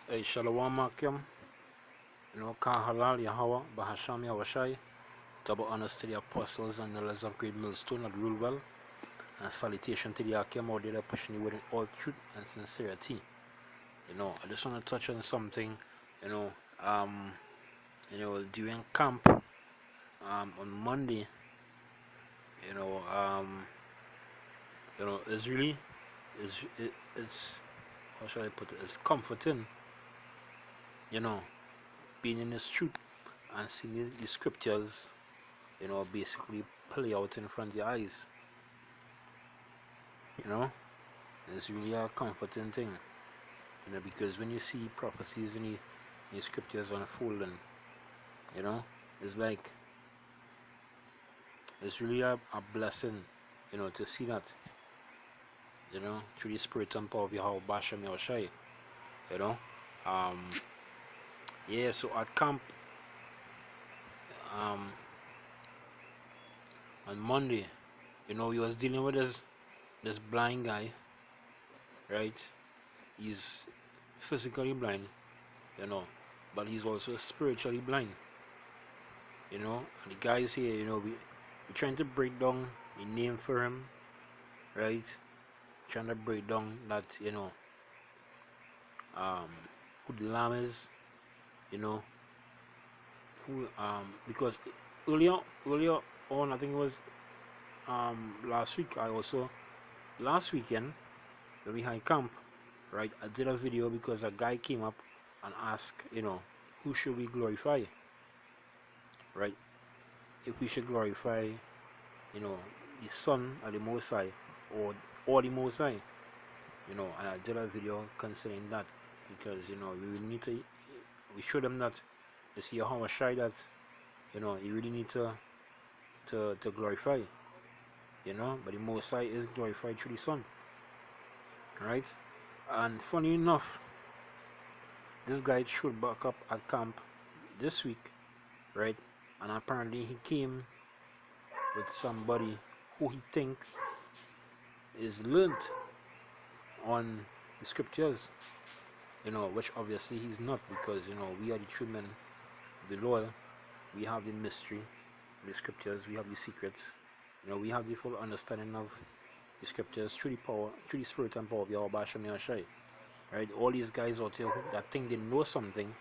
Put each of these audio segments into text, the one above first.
Hey, Shalom Makim, Kan Halal Yahawa, Bahasham YAHAWASHI, double honors to the apostles and elders of Great Millstone that rule well, and salutation to the Akim out there pushing you with all truth and sincerity. I just want to touch on something, you know, um, during camp, on Monday, you know, um, it's really, it's, how should I put it, it's comforting, being in this truth and seeing the scriptures, basically play out in front of your eyes. It's really a comforting thing, because when you see prophecies in the scriptures unfolding, it's like, it's really a blessing, to see that, through the spirit and power of YAHAWASHI, you know. So at camp, on Monday, we was dealing with this blind guy, right? He's physically blind, but he's also spiritually blind, and the guys here, we're trying to break down the name for him, right? Trying to break down that, who the lamb is, who because earlier on, I think it was last weekend when we had camp, right? I did a video because a guy came up and asked, who should we glorify, right? If we should glorify, the Son or the Most High, or the Most High, and I did a video concerning that, because we show them that you see how much shy that you really need to glorify, but the Most High is glorified through the Son, right? And funny enough, this guy showed back up at camp this week, right? And apparently he came with somebody who he thinks is learned on the scriptures, which obviously he's not, because we are the true men of the Lord. We have the mystery of the scriptures, we have the secrets, we have the full understanding of the scriptures through the spirit and power of YAHAWASHI, right? All these guys out there that think they know something,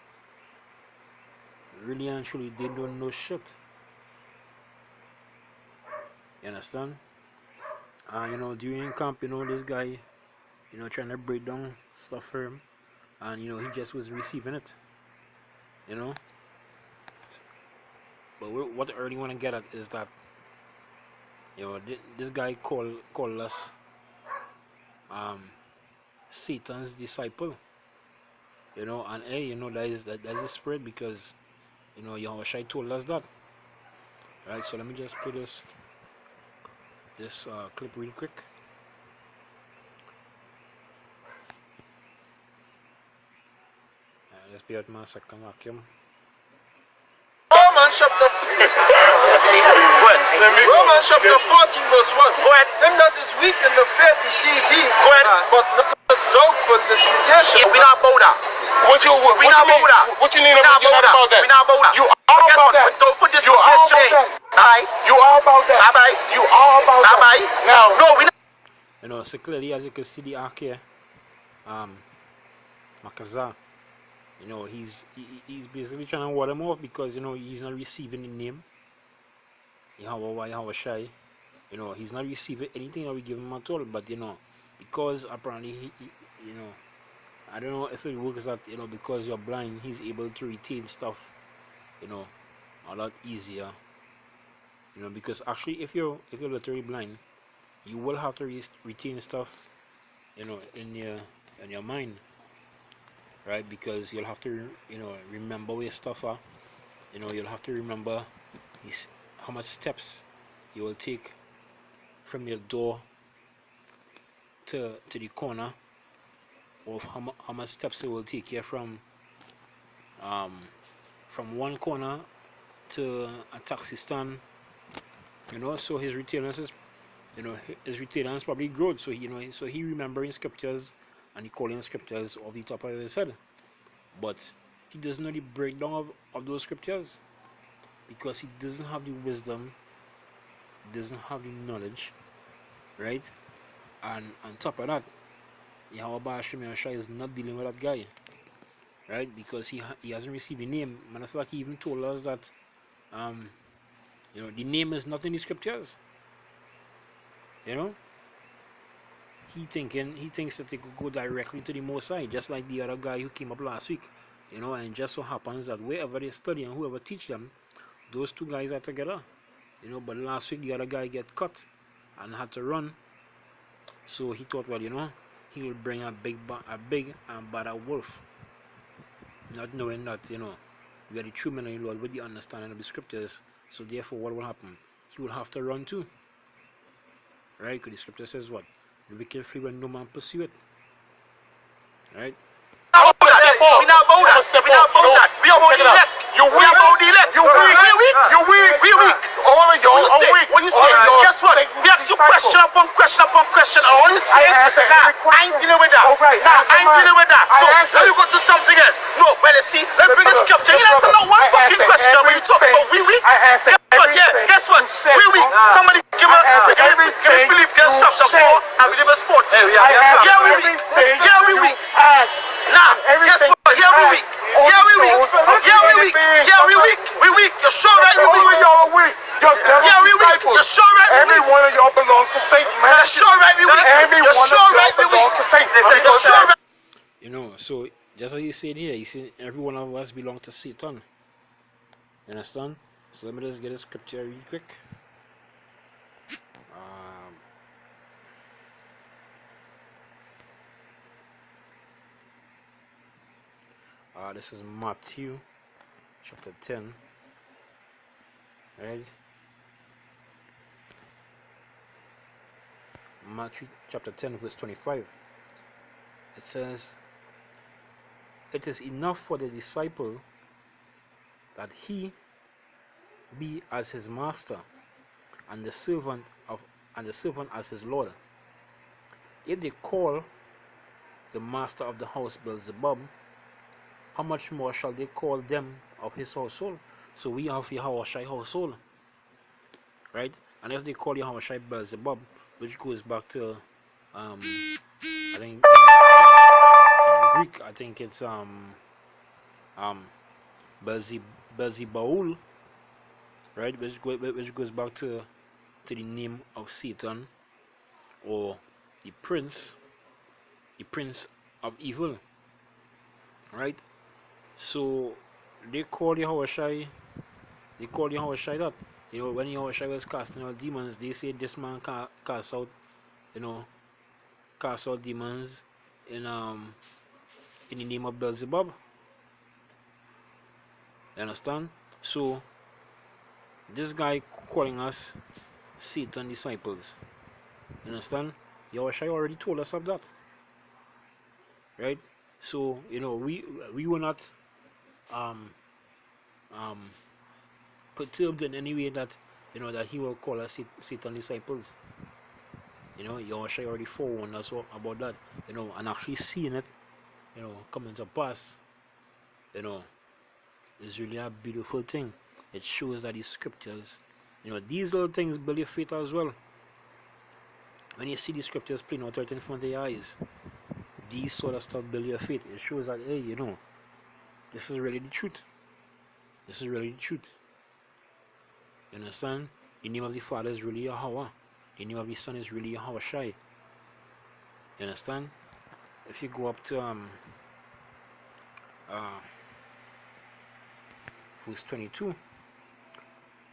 really and truly they don't know shit. You understand? And during camp, this guy, trying to break down stuff for him, and he just was receiving it, But what I really want to get at is that, this guy called us Satan's disciple, and hey, that is the spirit, because YAHAWASHI told us that, right? So let me just play this clip real quick. Let's be at my second vacuum. Romans chapter 14 verse 1. Them that is weak in the faith receive thee, but not a doubtful disputation. We not bow down. What you mean? We not bow down. What you mean about that? We not bow down. You are about that. Doubtful You are about disputation. that. Alright. You are about that. Alright. You are about that. Alright. Now, no, we not. So clearly, as you can see, the ark here, Makaza, he's basically trying to ward him off, because he's not receiving the name YAHAWASHI. He's not receiving anything that we give him at all. But because apparently he I don't know if it works that because you're blind, he's able to retain stuff a lot easier. Because actually, if you're literally blind, you will have to retain stuff in your mind, right? Because you'll have to remember where stuff are. You'll have to remember how much steps you will take from your door to the corner, or how much steps it will take you from one corner to a taxi stand. So his retainers is probably growth. So he remembering scriptures, and he calling scriptures off the top of his head, but he doesn't know the breakdown of those scriptures because he doesn't have the wisdom, doesn't have the knowledge, right? And on top of that, YAHAWASHI is not dealing with that guy, right? Because he hasn't received the name. Matter of fact, he even told us that the name is not in the scriptures. You know, he thinks that they could go directly to the Most High, just like the other guy who came up last week. And just so happens that wherever they study and whoever teach them, those two guys are together. But last week the other guy get cut and had to run. So he thought, well, he will bring a big and bad wolf, not knowing that we are the true men of the Lord with the understanding of the scriptures. So therefore, what will happen? He will have to run too, right? Because the scripture says what? The wicked flee when no man pursue it, right? We not about that. We not about that. We about the elect. You weak. We about the elect. You weak. We weak. You weak. We weak. All of y'all are weak. What you say? Guess what? We ask you question upon question upon question. All you say, I ain't dealing with that. I ain't dealing with that. No, let me go to something else. No, brother, see, let me bring a scripture. You answer not one fucking question when you talk about we weak. Guess what? Yeah, guess what? We weak. Somebody give me believe against chapter 4 and we live a sport. Yeah, we weak. Yeah, we weak. Nah, guess what? Yeah, we weak. Yeah, we weak. Yeah, we weak. Yeah, we weak. We weak. You're sure right? We weak. Y'all are weak. Yeah, we weak. You're sure right? Every one of y'all belongs to Satan, man. You're sure right? We weak. Every one of y'all belongs to Satan. You're sure right? So just as he said here, he said every one of us belong to Satan. You understand? So let me just get a scripture real quick. This is Matthew chapter 10, right? Matthew chapter 10 verse 25. It says, "It is enough for the disciple that he be as his master, and the servant as his Lord. If they call the master of the house Beelzebub, how much more shall they call them of his household?" So we have YAHAWASHI household, right? And if they call YAHAWASHI Beelzebub, which goes back to I think in Greek, I think it's Beelzebub, right? Which goes back to the name of Satan, or the prince of evil, right? So they call YAHAWASHI that. When YAHAWASHI was casting out demons, they said this man cast out demons in the name of Beelzebub. You understand? So this guy calling us Satan disciples. You understand? YAHAWASHI already told us of that, right? So we were not perturbed in any way that that he will call us Satan disciples. YAHAWASHI already forewarned us about that. And actually seeing it coming to pass, is really a beautiful thing. It shows that the scriptures, these little things build your faith as well. When you see the scriptures playing out right in front of your eyes, these sort of stuff build your faith. It shows that, hey, this is really the truth. This is really the truth. You understand? The name of the Father is really Yahweh. The name of the Son is really YAHAWASHI. You understand? If you go up to verse 22,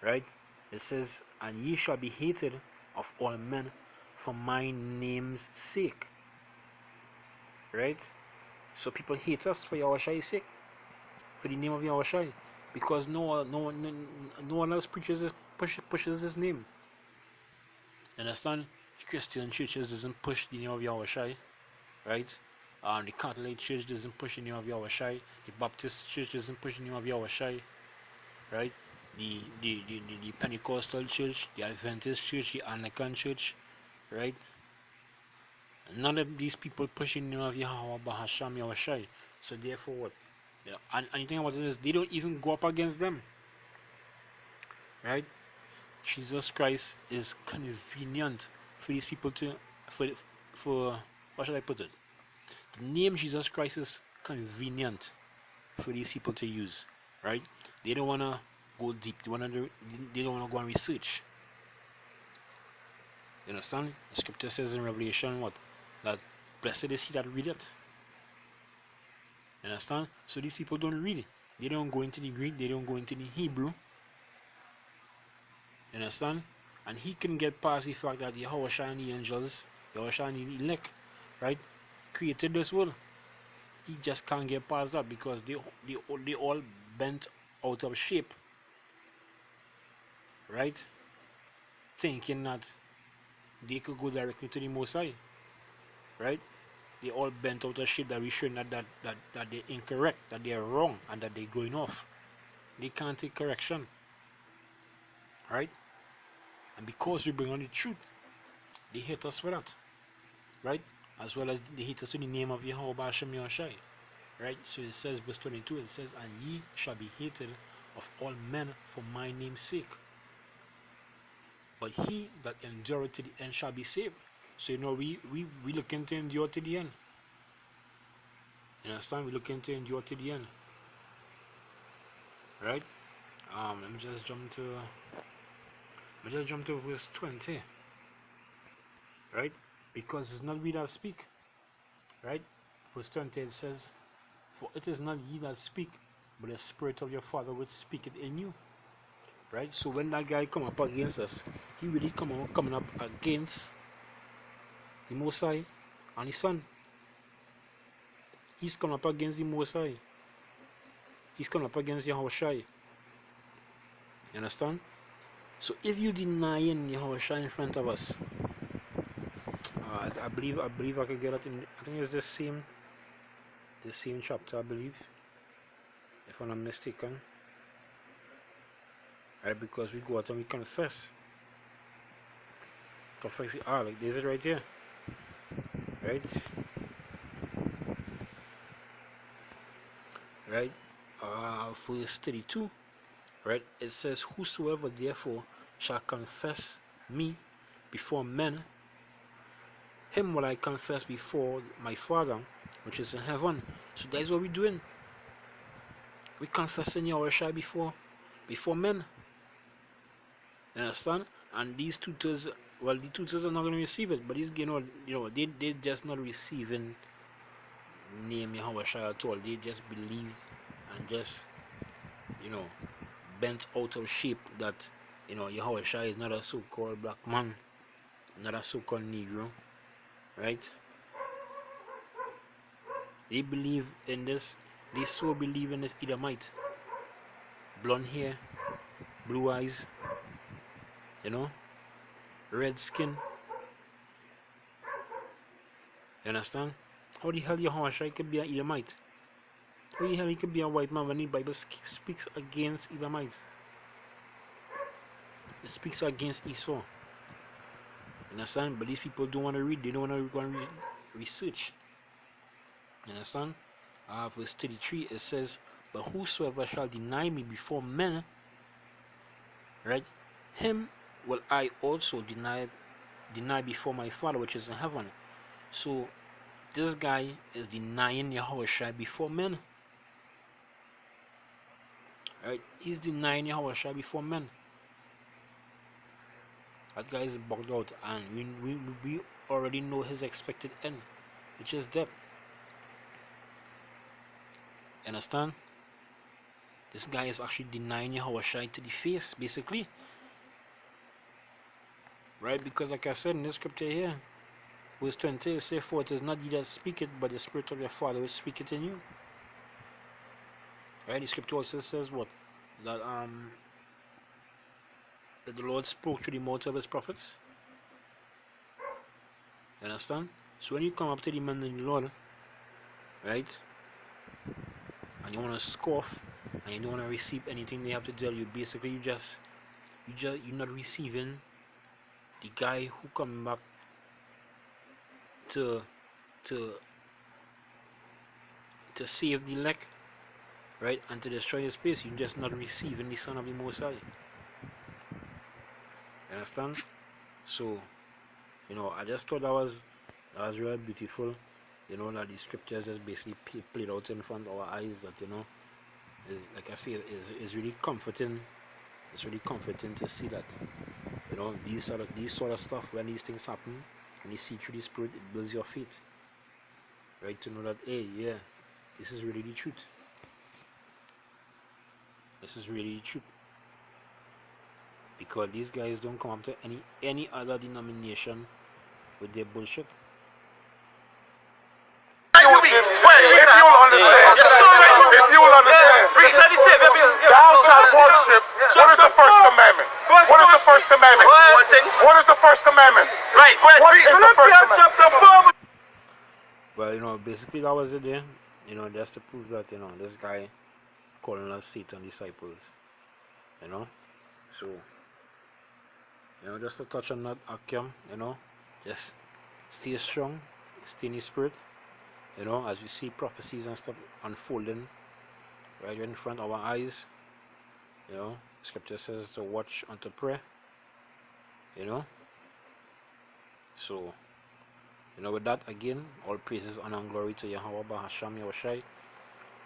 right? It says, "And ye shall be hated of all men for my name's sake." Right? So people hate us for YAHAWASHI's sake, for the name of YAHAWASHI, because no one else pushes his name. Understand? Christian churches doesn't push the name of YAHAWASHI, right? The Catholic Church doesn't push the name of YAHAWASHI. The Baptist Church doesn't push the name of YAHAWASHI, right? The Pentecostal Church, the Adventist Church, the Anglican Church, right? None of these people pushing the name of Yahweh Bahasham YAHAWASHI. So therefore what? Yeah, and the thing about it is they don't even go up against them, right? Jesus Christ is convenient for these people to for for what should I put it? The name Jesus Christ is convenient for these people to use, right? They don't wanna go deep. They don't wanna go and research. You understand? The scripture says in Revelation what? That blessed is he that readeth. You understand? So these people don't read it. They don't go into the Greek, they don't go into the Hebrew. You understand? And he can get past the fact that YAHAWASHI and the angels, YAHAWASHI and the elect, right, created this world. He just can't get past that because they all bent out of shape, right? Thinking that they could go directly to the Most High, right? They all bent out of shape that we showing that they're incorrect, that they're wrong, and that they're going off. They can't take correction, right? And because we bring on the truth, they hate us for that, right? As well as they hate us in the name of YAHAWASHI, right? So it says, verse 22, it says, and ye shall be hated of all men for my name's sake. But he that endureth to the end shall be saved. So, we looking to endure to the end. You understand? We're looking to endure to the end. Right? Let me just jump to verse 20. Right? Because it's not we that speak. Right? Verse 20 it says, for it is not ye that speak, but the Spirit of your Father which speaketh in you. Right? So when that guy come up against us, he really coming up against the Most High and his Son. He's coming up against the Most High. He's coming up against YAHAWASHI. You understand? So if you denying YAHAWASHI in front of us, I believe I could get it in. I think it's the same chapter, I believe, if I'm not mistaken. Right, because we go out and we confess it. Like there's it right here, right? Right, verse 32, right? It says, whosoever therefore shall confess me before men, him will I confess before my Father which is in heaven. So that's what we're doing. We confessing YAHAWASHI before men. You understand? And these tutors, well, the tutors are not going to receive it, but these, they just not receiving name YAHAWASHI at all. They just believe and just, bent out of shape that, YAHAWASHI is not a so-called black man, not a so-called Negro, right? They believe in this. They so believe in this Edomite, blonde hair, blue eyes, red skin. You understand? How the hell YAHAWASHI could be an Edomite? How the hell he could be a white man when the Bible speaks against Edomites? It speaks against Esau. You understand? But these people don't want to read. They don't want to go and research. You understand? Verse 33, it says, but whosoever shall deny me before men, right, him will I also deny before my Father which is in heaven. So this guy is denying YAHAWASHI before men. Right? He's denying YAHAWASHI before men. That guy is bugged out, and we already know his expected end, which is death. Understand? This guy is actually denying YAHAWASHI to the face, basically. Right? Because like I said in this scripture here, verse 20, it says, for it is not ye that speak it, but the Spirit of your Father which speaketh in you. Right? The scripture also says what? That the Lord spoke through the mouth of his prophets. You understand? So when you come up to the man in the Lord, right, and you want to scoff and you don't want to receive anything they have to tell you, basically you're not receiving the guy who coming back to save the elect, right, and to destroy the space, you're just not receiving the Son of the Most High. You understand? So, you know, I just thought that was really beautiful. You know, that the scriptures just basically played out in front of our eyes. That, you know, like I say, is really comforting. It's really comforting to see that, you know, these sort of stuff, when these things happen, when you see through the Spirit, it builds your faith, right? To know that, hey, yeah, this is really the truth. This is really the truth. Because these guys don't come up to any other denomination with their bullshit. If you will understand, thou shalt worship. What is the first commandment? What is the first commandment? What is the first commandment? Right, what is the first commandment? Well, you know, basically that was it there. You know, just to prove that, you know, this guy calling us Satan disciples. You know? So, you know, just to touch on that, Akim, you know, just stay strong, stay in the Spirit. You know, as we see prophecies and stuff unfolding right in front of our eyes, you know, scripture says to watch and to pray, you know. So, you know, with that, again, all praises, honor, and glory to Yahweh, YAHAWASHI,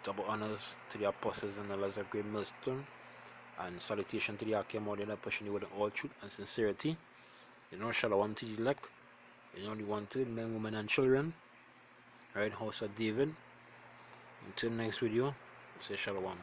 double honors to the apostles and elders of Great Millstone, and salutation to the Akim out there pushing you with all truth and sincerity. You know, shalom to the elect, you know, the wanted men, women, and children, right, house of David. Until next video, say shalom.